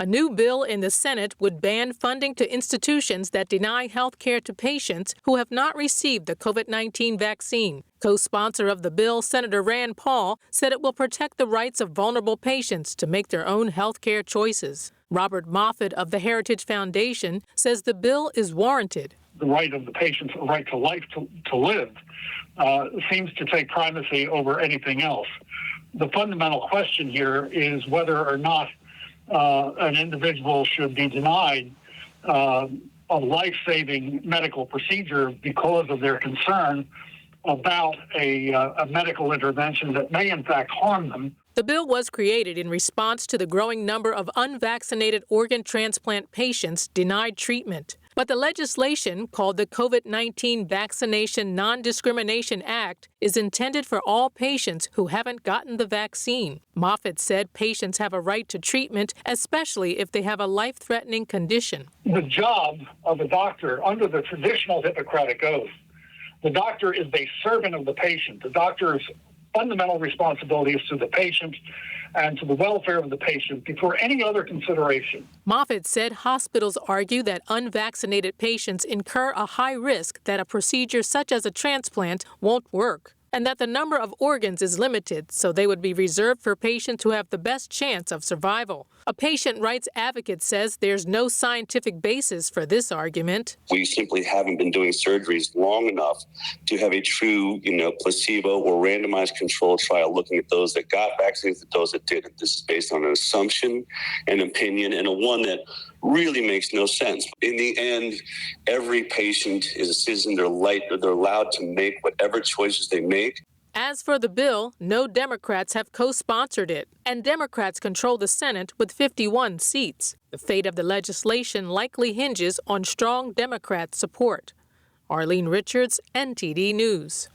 A new bill in the Senate would ban funding to institutions that deny health care to patients who have not received the COVID-19 vaccine. Co-sponsor of the bill, Senator Rand Paul, said it will protect the rights of vulnerable patients to make their own health care choices. Robert Moffat of the Heritage Foundation says the bill is warranted. The right of the patient's right to life to live seems to take primacy over anything else. The fundamental question here is whether or not an individual should be denied a life-saving medical procedure because of their concern about a medical intervention that may in fact harm them. The bill was created in response to the growing number of unvaccinated organ transplant patients denied treatment. But the legislation, called the COVID-19 Vaccination Non-Discrimination Act, is intended for all patients who haven't gotten the vaccine. Moffat said patients have a right to treatment, especially if they have a life-threatening condition. The job of a doctor under the traditional Hippocratic Oath, the doctor is a servant of the patient. The doctor's fundamental responsibility is to the patient and to the welfare of the patient before any other consideration. Moffat said hospitals argue that unvaccinated patients incur a high risk that a procedure such as a transplant won't work, and that the number of organs is limited, so they would be reserved for patients who have the best chance of survival. A patient rights advocate says there's no scientific basis for this argument. We simply haven't been doing surgeries long enough to have a true, placebo or randomized controlled trial looking at those that got vaccines and those that didn't. This is based on an assumption, an opinion, and a one that really makes no sense. In the end, every patient is a citizen. They're allowed to make whatever choices they make. As for the bill, no Democrats have co-sponsored it, and Democrats control the Senate with 51 seats. The fate of the legislation likely hinges on strong Democrat support. Arleen Richards, NTD News.